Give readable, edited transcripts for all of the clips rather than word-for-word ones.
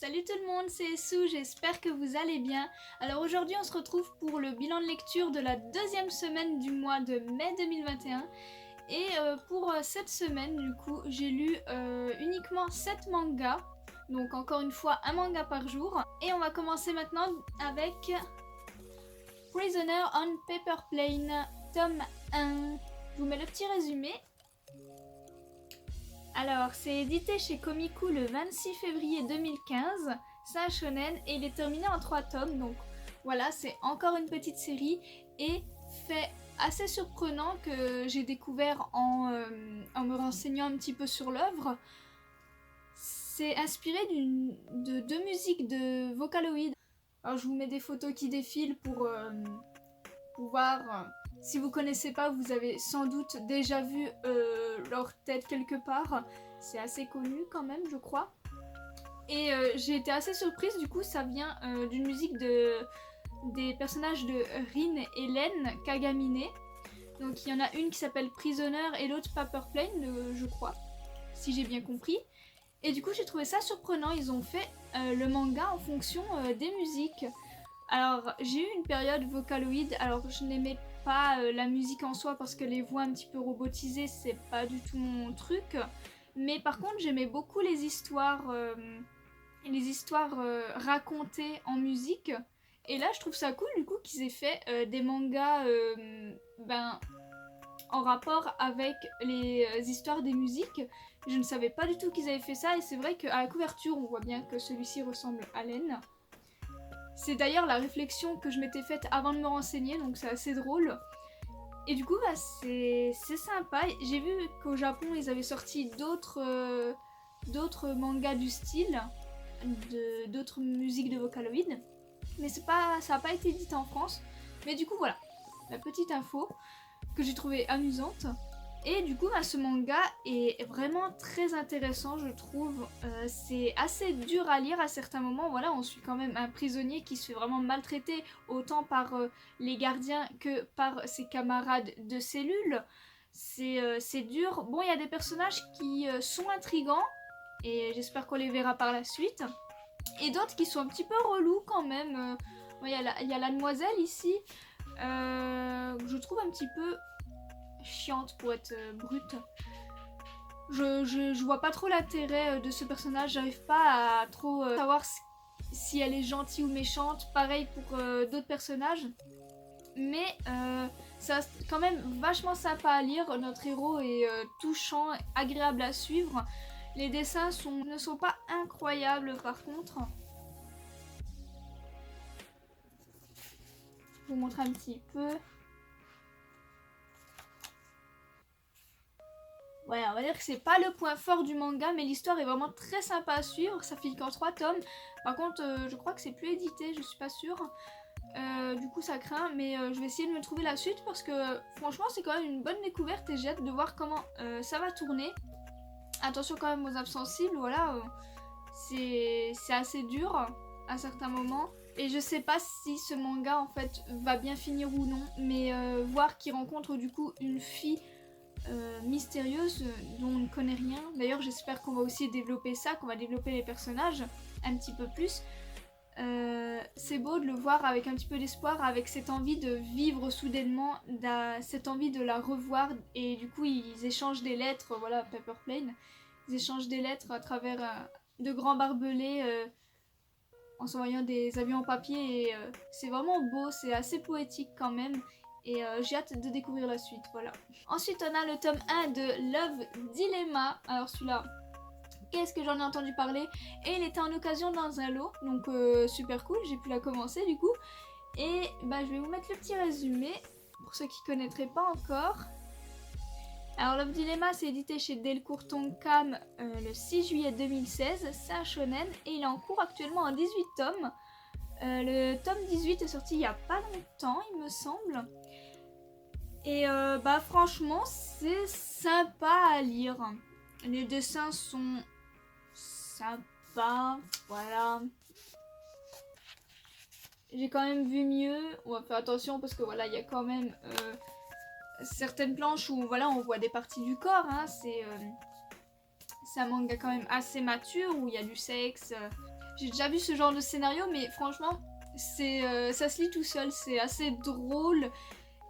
Salut tout le monde, c'est Sue, j'espère que vous allez bien. Alors aujourd'hui on se retrouve pour le bilan de lecture de la deuxième semaine du mois de mai 2021. Et pour cette semaine du coup j'ai lu uniquement 7 mangas. Donc encore une fois un manga par jour. Et on va commencer maintenant avec Prisoner on Paper Plane, tome 1. Je vous mets le petit résumé. Alors, c'est édité chez Komiku le 26 février 2015, c'est un shonen et il est terminé en 3 tomes, donc voilà, c'est encore une petite série et fait assez surprenant que j'ai découvert en me renseignant un petit peu sur l'œuvre. C'est inspiré de deux musiques de Vocaloid. Alors je vous mets des photos qui défilent pour voir. Si vous connaissez pas, vous avez sans doute déjà vu leur tête quelque part. C'est assez connu quand même, je crois. Et j'ai été assez surprise, du coup, ça vient d'une musique des personnages de Rin et Len Kagamine. Donc il y en a une qui s'appelle Prisoner et l'autre Paper Plane, je crois, si j'ai bien compris. Et du coup, j'ai trouvé ça surprenant. Ils ont fait le manga en fonction des musiques. Alors, j'ai eu une période Vocaloid, alors je n'aimais pas la musique en soi parce que les voix un petit peu robotisées, c'est pas du tout mon truc. Mais par contre, j'aimais beaucoup les histoires racontées en musique. Et là, je trouve ça cool du coup qu'ils aient fait des mangas en rapport avec les histoires des musiques. Je ne savais pas du tout qu'ils avaient fait ça et c'est vrai qu'à la couverture, on voit bien que celui-ci ressemble à Len. C'est d'ailleurs la réflexion que je m'étais faite avant de me renseigner, donc c'est assez drôle. Et du coup, c'est sympa. J'ai vu qu'au Japon, ils avaient sorti d'autres mangas du style, d'autres musiques de Vocaloid. Mais ça n'a pas été édité en France. Mais du coup, voilà, la petite info que j'ai trouvée amusante. Et du coup, ce manga est vraiment très intéressant, je trouve. C'est assez dur à lire à certains moments. Voilà, on suit quand même un prisonnier qui se fait vraiment maltraiter, autant par les gardiens que par ses camarades de cellule. C'est dur. Bon, il y a des personnages qui sont intrigants, et j'espère qu'on les verra par la suite. Et d'autres qui sont un petit peu relous quand même. Il y a la demoiselle ici, je trouve un petit peu chiante pour être brute. Je vois pas trop l'intérêt de ce personnage, j'arrive pas à trop savoir si elle est gentille ou méchante, pareil pour d'autres personnages. Mais ça quand même vachement sympa à lire, notre héros est touchant, agréable à suivre. Les dessins ne sont pas incroyables par contre. Je vous montre un petit peu. Ouais, on va dire que c'est pas le point fort du manga, mais l'histoire est vraiment très sympa à suivre. Ça file qu'en 3 tomes. Par contre, je crois que c'est plus édité, je suis pas sûre. Du coup, ça craint, mais je vais essayer de me trouver la suite parce que franchement, c'est quand même une bonne découverte et j'ai hâte de voir comment ça va tourner. Attention quand même aux âmes sensibles, voilà. C'est assez dur à certains moments. Et je sais pas si ce manga en fait va bien finir ou non, mais voir qu'il rencontre du coup une fille mystérieuse dont on ne connaît rien. D'ailleurs, j'espère qu'on va aussi développer ça, qu'on va développer les personnages un petit peu plus. C'est beau de le voir avec un petit peu d'espoir, avec cette envie de vivre soudainement, cette envie de la revoir. Et du coup, ils échangent des lettres, voilà, Paper Plane. Ils échangent des lettres à travers de grands barbelés en s'envoyant des avions en papier. Et c'est vraiment beau, c'est assez poétique quand même. Et j'ai hâte de découvrir la suite, voilà. Ensuite, on a le tome 1 de Love Dilemma. Alors celui-là, qu'est-ce que j'en ai entendu parler? Et il était en occasion dans un lot, donc super cool, j'ai pu la commencer du coup. Et je vais vous mettre le petit résumé, pour ceux qui ne connaîtraient pas encore. Alors Love Dilemma, c'est édité chez Delcourt Tonkam le 6 juillet 2016. C'est un shonen et il est en cours actuellement en 18 tomes. Le tome 18 est sorti il n'y a pas longtemps, il me semble. Et franchement, c'est sympa à lire. Les dessins sont sympas, voilà. J'ai quand même vu mieux. On va faire attention parce que voilà, il y a quand même certaines planches où voilà, on voit des parties du corps. Hein. C'est un manga quand même assez mature où il y a du sexe. j'ai déjà vu ce genre de scénario, mais franchement, ça se lit tout seul, c'est assez drôle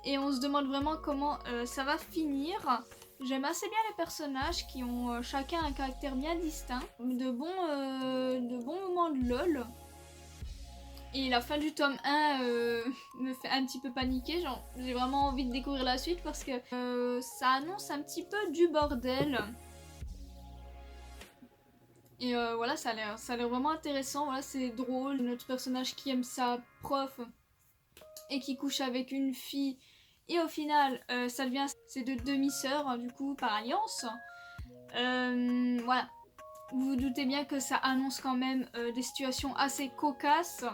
et on se demande vraiment comment ça va finir. J'aime assez bien les personnages qui ont chacun un caractère bien distinct, de bons moments de LOL. Et la fin du tome 1 me fait un petit peu paniquer, genre j'ai vraiment envie de découvrir la suite parce que ça annonce un petit peu du bordel. Et voilà, ça a l'air vraiment intéressant, voilà, c'est drôle, notre personnage qui aime sa prof et qui couche avec une fille et au final ça devient ses deux demi-sœurs du coup par alliance. Voilà, vous vous doutez bien que ça annonce quand même des situations assez cocasses.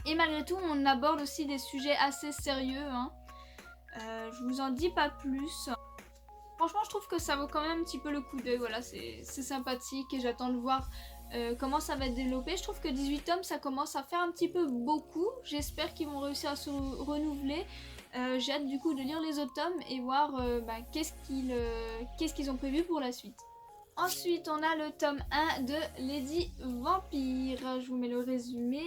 Et malgré tout, on aborde aussi des sujets assez sérieux. Hein. Je vous en dis pas plus. Franchement, je trouve que ça vaut quand même un petit peu le coup d'œil. Voilà, c'est sympathique et j'attends de voir comment ça va être développé. Je trouve que 18 tomes, ça commence à faire un petit peu beaucoup. J'espère qu'ils vont réussir à se renouveler. J'ai hâte du coup de lire les autres tomes et voir qu'est-ce qu'ils ont prévu pour la suite. Ensuite, on a le tome 1 de Lady Vampire. Je vous mets le résumé.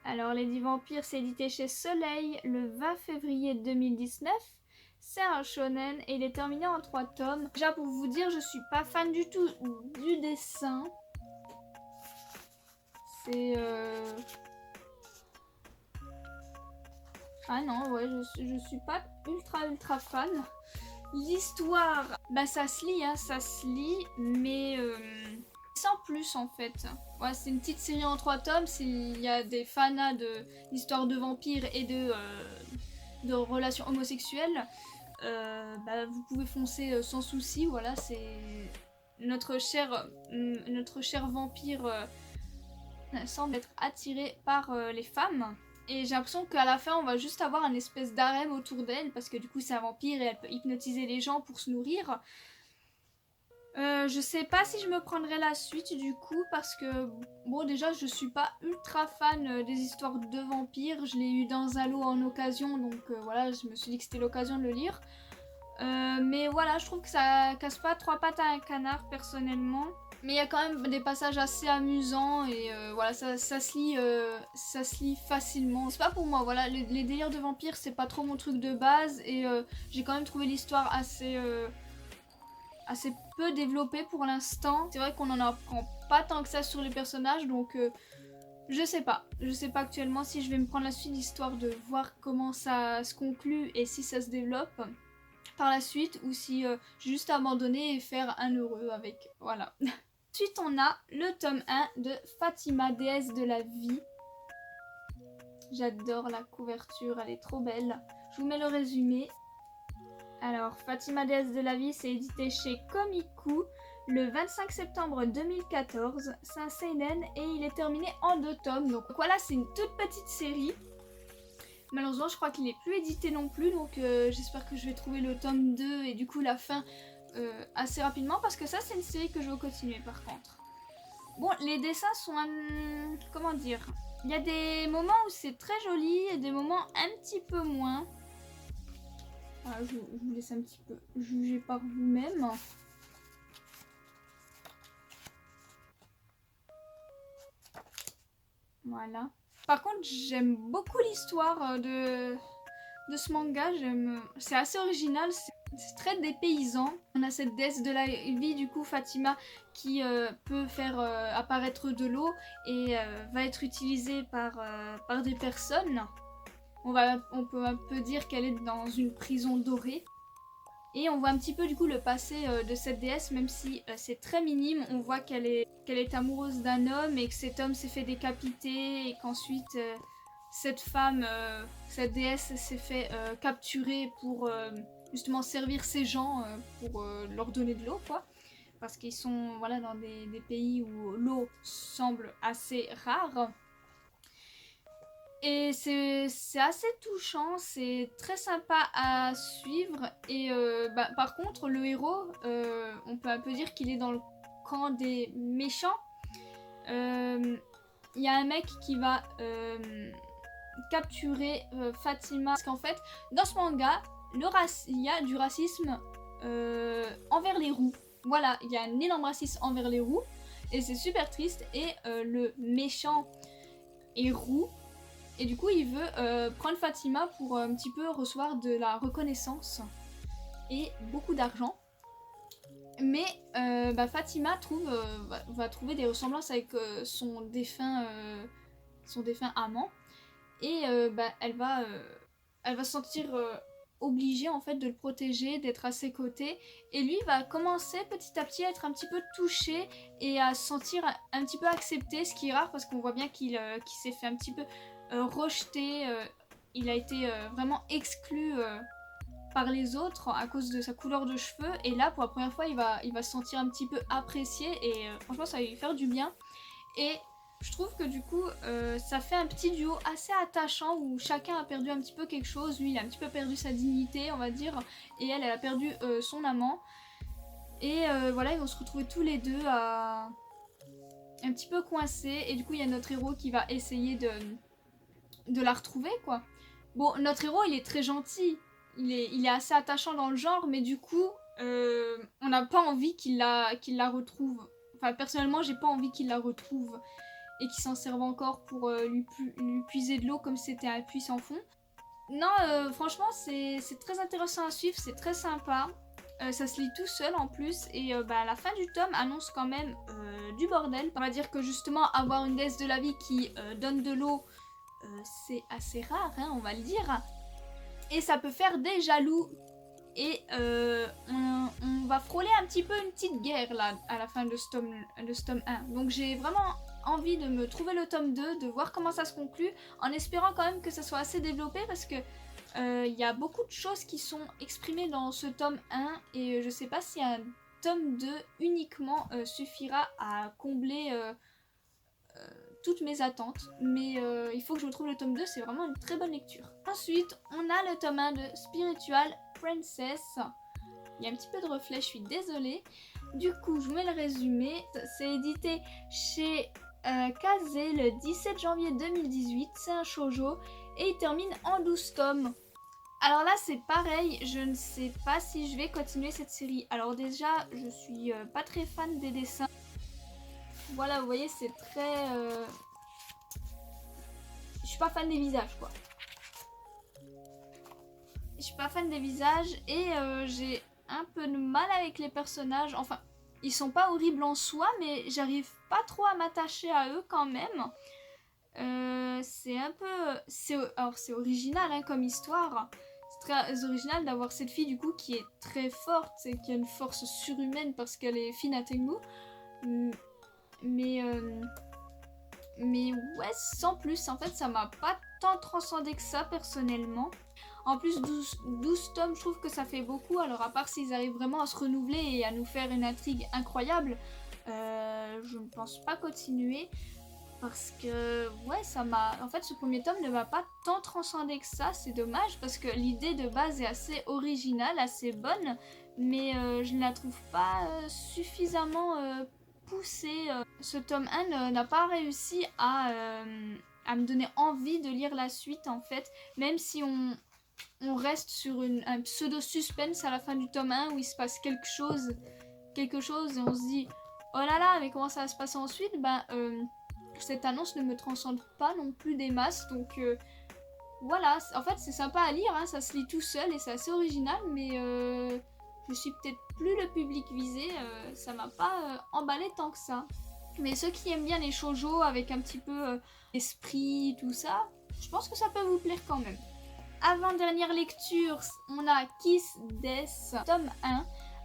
Alors, Lady Vampire, c'est édité chez Soleil le 20 février 2019. C'est un shonen et il est terminé en 3 tomes. Déjà, pour vous dire, je suis pas fan du tout du dessin. C'est... Ah non, ouais, je suis pas ultra fan. L'histoire, bah ça se lit, hein, ça se lit, mais sans plus en fait. Ouais, c'est une petite série en 3 tomes, s'il y a des fanas d'histoires de vampires et de relations homosexuelles, vous pouvez foncer sans souci, voilà, c'est notre cher vampire semble être attiré par les femmes. Et j'ai l'impression qu'à la fin, on va juste avoir un espèce d'harem autour d'elle, parce que du coup, c'est un vampire et elle peut hypnotiser les gens pour se nourrir. Je sais pas si je me prendrai la suite du coup, parce que, bon, déjà, je suis pas ultra fan des histoires de vampires. Je l'ai eu dans un lot en occasion, donc voilà, je me suis dit que c'était l'occasion de le lire. Mais voilà, je trouve que ça casse pas 3 pattes à un canard, personnellement. Mais il y a quand même des passages assez amusants et voilà, ça se lit facilement. C'est pas pour moi, voilà, les délires de vampires, c'est pas trop mon truc de base et j'ai quand même trouvé l'histoire assez peu développée pour l'instant. C'est vrai qu'on en apprend pas tant que ça sur les personnages, donc je sais pas. Je sais pas actuellement si je vais me prendre la suite, histoire de voir comment ça se conclut et si ça se développe par la suite ou si j'ai juste abandonné et faire un heureux avec, voilà. Ensuite, on a le tome 1 de Fatima, déesse de la vie. J'adore la couverture, elle est trop belle. Je vous mets le résumé. Alors, Fatima, déesse de la vie, c'est édité chez Komiku le 25 septembre 2014. C'est un seinen et il est terminé en 2 tomes. Donc voilà, c'est une toute petite série. Malheureusement, je crois qu'il n'est plus édité non plus, donc j'espère que je vais trouver le tome 2 et du coup la fin assez rapidement, parce que ça c'est une série que je veux continuer par contre. Bon, les dessins sont comment dire, il y a des moments où c'est très joli et des moments un petit peu moins. Voilà, je vous laisse un petit peu juger par vous-même. Voilà. Par contre, j'aime beaucoup l'histoire de ce manga. C'est assez original, c'est très dépaysant. On a cette déesse de la vie, du coup, Fatima, qui peut faire apparaître de l'eau et va être utilisée par des personnes. On peut un peu dire qu'elle est dans une prison dorée. Et on voit un petit peu du coup le passé de cette déesse, même si c'est très minime. On voit qu'elle est amoureuse d'un homme et que cet homme s'est fait décapiter et qu'ensuite cette femme, cette déesse s'est fait capturer pour justement servir ces gens pour leur donner de l'eau, quoi. Parce qu'ils sont voilà, dans des pays où l'eau semble assez rare. Et c'est assez touchant, c'est très sympa à suivre. Et par contre, le héros, on peut un peu dire qu'il est dans le camp des méchants. Il y a un mec qui va capturer Fatima. Parce qu'en fait, dans ce manga, il y a du racisme envers les roux. voilà, il y a un énorme racisme envers les roux et c'est super triste. Et le méchant est roux et du coup il veut prendre Fatima pour un petit peu recevoir de la reconnaissance et beaucoup d'argent. Mais Fatima va trouver des ressemblances avec son défunt amant. Et elle va se sentir obligée en fait de le protéger, d'être à ses côtés. Et lui va commencer petit à petit à être un petit peu touché et à se sentir un petit peu accepté, ce qui est rare parce qu'on voit bien qu'il s'est fait un petit peu rejeter. Il a été vraiment exclu par les autres à cause de sa couleur de cheveux. Et là, pour la première fois, il va se sentir un petit peu apprécié et franchement, ça va lui faire du bien. Et je trouve que du coup, ça fait un petit duo assez attachant où chacun a perdu un petit peu quelque chose. Lui, il a un petit peu perdu sa dignité, on va dire, et elle a perdu son amant. Et voilà, ils vont se retrouver tous les deux un petit peu coincés. Et du coup, il y a notre héros qui va essayer de la retrouver, quoi. Bon, notre héros, il est très gentil. Il est assez attachant dans le genre, mais du coup, on n'a pas envie qu'il la retrouve. Enfin, personnellement, j'ai pas envie qu'il la retrouve et qu'il s'en serve encore pour lui puiser de l'eau comme si c'était un puits sans fond. Non, franchement, c'est très intéressant à suivre, c'est très sympa. Ça se lit tout seul en plus, et la fin du tome annonce quand même du bordel. On va dire que justement, avoir une déesse de la vie qui donne de l'eau, c'est assez rare, hein, on va le dire. Et ça peut faire des jaloux. Et on va frôler un petit peu une petite guerre là à la fin de ce tome 1. Donc j'ai vraiment envie de me trouver le tome 2, de voir comment ça se conclut, en espérant quand même que ça soit assez développé parce que il y a beaucoup de choses qui sont exprimées dans ce tome 1 et je sais pas si un tome 2 uniquement suffira à combler toutes mes attentes, mais il faut que je me trouve le tome 2, c'est vraiment une très bonne lecture. Ensuite, on a le tome 1 de Spiritual Princess. Il y a un petit peu de reflet, je suis désolée. Du coup, je vous mets le résumé. C'est édité chez Kazé le 17 janvier 2018. C'est un shoujo et il termine en 12 tomes. Alors là, c'est pareil, je ne sais pas si je vais continuer cette série. Alors déjà, je suis pas très fan des dessins. Voilà, vous voyez, c'est très... Je suis pas fan des visages, quoi. Je suis pas fan des visages et j'ai un peu de mal avec les personnages. Enfin, ils sont pas horribles en soi, mais j'arrive pas trop à m'attacher à eux quand même. C'est un peu... Alors, c'est original hein, comme histoire. C'est très original d'avoir cette fille, du coup, qui est très forte et qui a une force surhumaine parce qu'elle est fine à Tengu. Mais ouais, sans plus, en fait, ça m'a pas tant transcendé que ça, personnellement. En plus, 12 tomes, je trouve que ça fait beaucoup. Alors, à part s'ils arrivent vraiment à se renouveler et à nous faire une intrigue incroyable, je ne pense pas continuer. Parce que, ouais, ça m'a... En fait, ce premier tome ne m'a pas tant transcendé que ça. C'est dommage, parce que l'idée de base est assez originale, assez bonne. Mais je ne la trouve pas suffisamment poussée. Ce tome 1 n'a pas réussi à me donner envie de lire la suite, en fait. Même si on reste sur un pseudo-suspense à la fin du tome 1 où il se passe quelque chose et on se dit oh là là, mais comment ça va se passer ensuite, cette annonce ne me transcende pas non plus des masses, donc voilà, en fait c'est sympa à lire, hein, ça se lit tout seul et c'est assez original, mais je suis peut-être plus le public visé, ça m'a pas emballé tant que ça. Mais ceux qui aiment bien les shoujo avec un petit peu esprit, tout ça, je pense que ça peut vous plaire quand même. Avant-dernière lecture, on a Kiss Death, tome 1.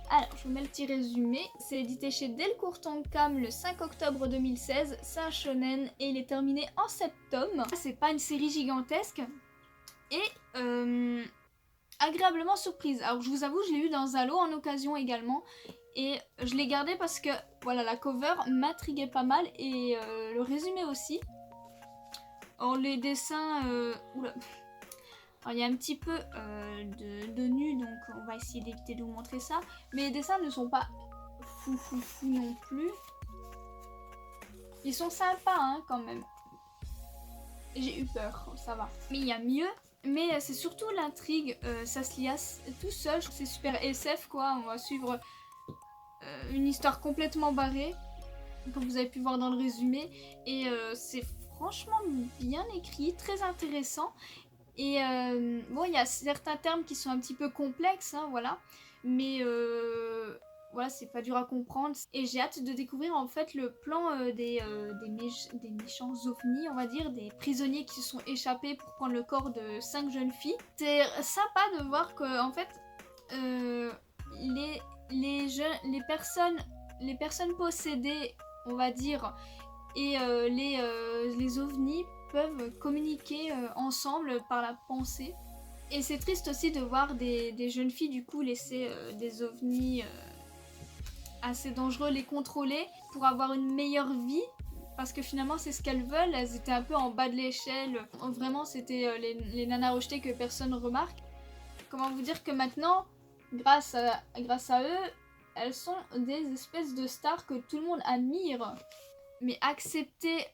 Alors, je vous mets le petit résumé. C'est édité chez Delcourt Tonkam le 5 octobre 2016. C'est un shonen et il est terminé en 7 tomes. C'est pas une série gigantesque. Et agréablement surprise. Alors, je vous avoue, je l'ai eu dans un lot en occasion également. Et je l'ai gardé parce que, voilà, la cover m'intriguait pas mal et le résumé aussi. Alors, les dessins... Oula... Alors il y a un petit peu de nu, donc on va essayer d'éviter de vous montrer ça. Mais les dessins ne sont pas fou non plus. Ils sont sympas hein, quand même. J'ai eu peur, ça va. Mais il y a mieux. Mais c'est surtout l'intrigue, ça se lit tout seul. C'est super SF quoi, on va suivre une histoire complètement barrée, comme vous avez pu voir dans le résumé, et c'est franchement bien écrit, très intéressant. Et bon, il y a certains termes qui sont un petit peu complexes, hein, voilà, mais voilà, c'est pas dur à comprendre. Et j'ai hâte de découvrir en fait le plan des méchants ovnis, on va dire, des prisonniers qui se sont échappés pour prendre le corps de 5 jeunes filles. C'est sympa de voir que en fait, euh, les personnes possédées, on va dire, et les ovnis peuvent communiquer ensemble par la pensée. Et c'est triste aussi de voir des jeunes filles du coup laisser des ovnis assez dangereux les contrôler pour avoir une meilleure vie. Parce que finalement c'est ce qu'elles veulent, elles étaient un peu en bas de l'échelle. Vraiment c'était les nanas rejetées que personne remarque. Comment vous dire que maintenant, grâce à eux, elles sont des espèces de stars que tout le monde admire. Mais accepter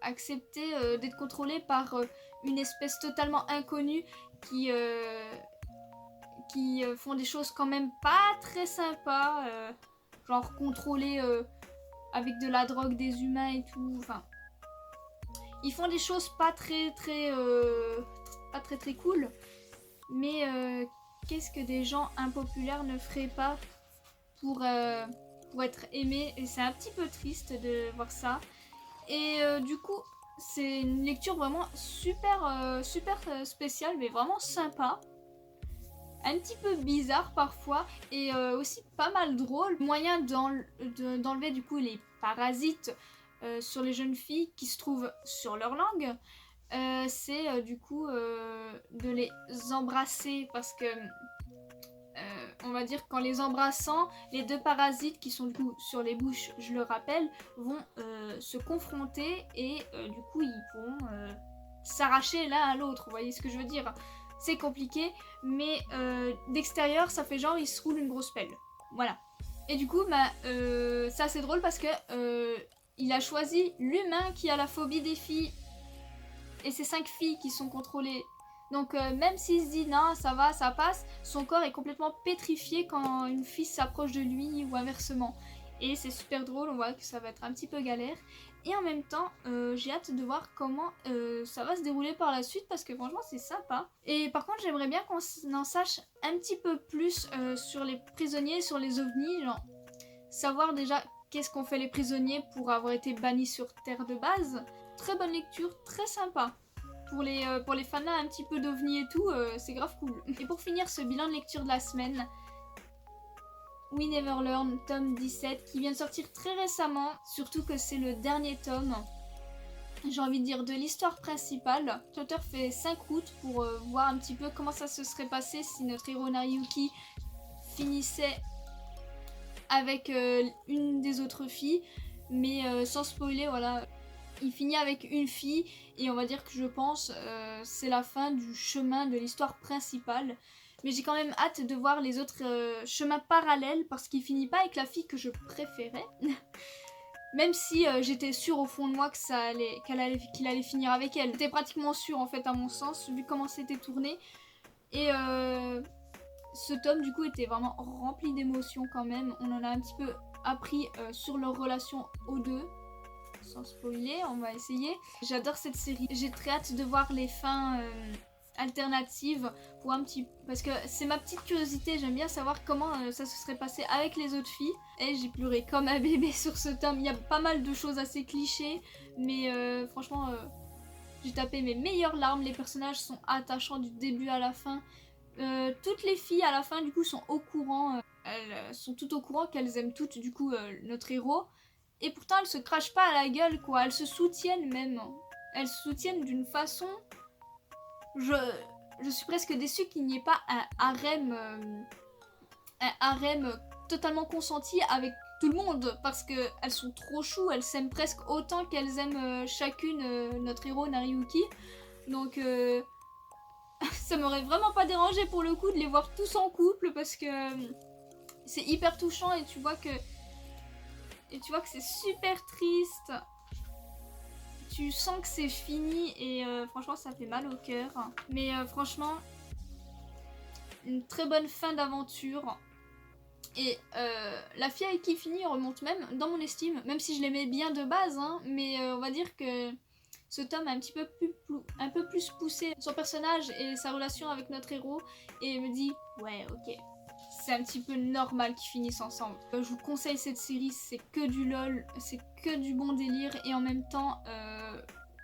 d'être contrôlé par une espèce totalement inconnue qui font des choses quand même pas très sympas, genre contrôler avec de la drogue des humains et tout. Enfin, ils font des choses pas très cool. Mais qu'est-ce que des gens impopulaires ne feraient pas pour être aimés? Et c'est un petit peu triste de voir ça. Et du coup, c'est une lecture vraiment super spéciale, mais vraiment sympa. Un petit peu bizarre parfois, et aussi pas mal drôle. Moyen d'enlever du coup les parasites sur les jeunes filles qui se trouvent sur leur langue. C'est du coup de les embrasser, parce que on va dire qu'en les embrassant, les deux parasites qui sont du coup sur les bouches, je le rappelle, vont se confronter, et du coup ils pourront s'arracher l'un à l'autre. Vous voyez ce que je veux dire? C'est compliqué, mais d'extérieur ça fait genre ils se roulent une grosse pelle. Voilà. Et du coup c'est assez drôle parce que il a choisi l'humain qui a la phobie des filles, et c'est 5 filles qui sont contrôlées. Donc même s'il se dit non ça va, ça passe, son corps est complètement pétrifié quand une fille s'approche de lui, ou inversement. Et c'est super drôle, on voit que ça va être un petit peu galère. Et en même temps, j'ai hâte de voir comment ça va se dérouler par la suite, parce que franchement c'est sympa. Et par contre j'aimerais bien qu'on en sache un petit peu plus sur les prisonniers, sur les ovnis, genre savoir déjà qu'est-ce qu'ont fait les prisonniers pour avoir été bannis sur Terre de base. Très bonne lecture, très sympa. Pour les fans un petit peu d'ovnis et tout, c'est grave cool. Et pour finir ce bilan de lecture de la semaine, We Never Learn, tome 17, qui vient de sortir très récemment, surtout que c'est le dernier tome, j'ai envie de dire, de l'histoire principale. L'auteur fait 5 routes pour voir un petit peu comment ça se serait passé si notre héros Nariyuki finissait avec une des autres filles, mais sans spoiler, voilà. Il finit avec une fille, et on va dire que je pense c'est la fin du chemin de l'histoire principale. Mais j'ai quand même hâte de voir les autres chemins parallèles, parce qu'il finit pas avec la fille que je préférais. Même si j'étais sûre au fond de moi que qu'il allait finir avec elle. J'étais pratiquement sûre en fait à mon sens, vu comment c'était tourné. Et ce tome du coup était vraiment rempli d'émotions quand même. On en a un petit peu appris sur leur relation aux deux. Sans spoiler, on va essayer. J'adore cette série. J'ai très hâte de voir les fins alternatives pour un petit... Parce que c'est ma petite curiosité, j'aime bien savoir comment ça se serait passé avec les autres filles. Et j'ai pleuré comme un bébé sur ce tome. Il y a pas mal de choses assez clichés, mais franchement, j'ai tapé mes meilleures larmes. Les personnages sont attachants du début à la fin. Toutes les filles à la fin du coup sont au courant. Elles sont toutes au courant qu'elles aiment toutes du coup notre héros. Et pourtant elles se crachent pas à la gueule quoi, elles se soutiennent même. Elles se soutiennent d'une façon... Je suis presque déçue qu'il n'y ait pas un harem totalement consenti avec tout le monde, parce qu'elles sont trop choues, elles s'aiment presque autant qu'elles aiment chacune notre héros Nariyuki. Donc ça m'aurait vraiment pas dérangé pour le coup de les voir tous en couple, parce que c'est hyper touchant, et tu vois que c'est super triste. Tu sens que c'est fini, et franchement ça fait mal au cœur. Mais franchement, une très bonne fin d'aventure. Et la fille avec qui il finit remonte même dans mon estime, même si je l'aimais bien de base, hein, mais on va dire que ce tome a un peu plus poussé son personnage et sa relation avec notre héros, et me dit ouais ok, c'est un petit peu normal qu'ils finissent ensemble. Je vous conseille cette série, c'est que du lol, c'est que du bon délire, et en même temps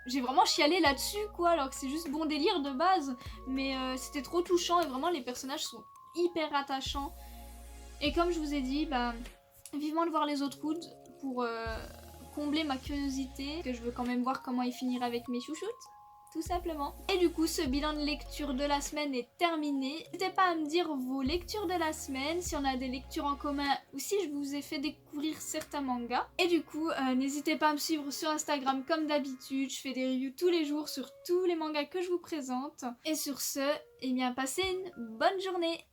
j'ai vraiment chialé là-dessus quoi, alors que c'est juste bon délire de base, mais c'était trop touchant et vraiment les personnages sont hyper attachants. Et comme je vous ai dit, bah, vivement de voir les autres Woods pour combler ma curiosité, que je veux quand même voir comment il finira avec mes chouchoutes, tout simplement. Et du coup, ce bilan de lecture de la semaine est terminé. N'hésitez pas à me dire vos lectures de la semaine, si on a des lectures en commun ou si je vous ai fait découvrir certains mangas. Et du coup, n'hésitez pas à me suivre sur Instagram comme d'habitude, je fais des reviews tous les jours sur tous les mangas que je vous présente. Et sur ce, eh bien, passez une bonne journée!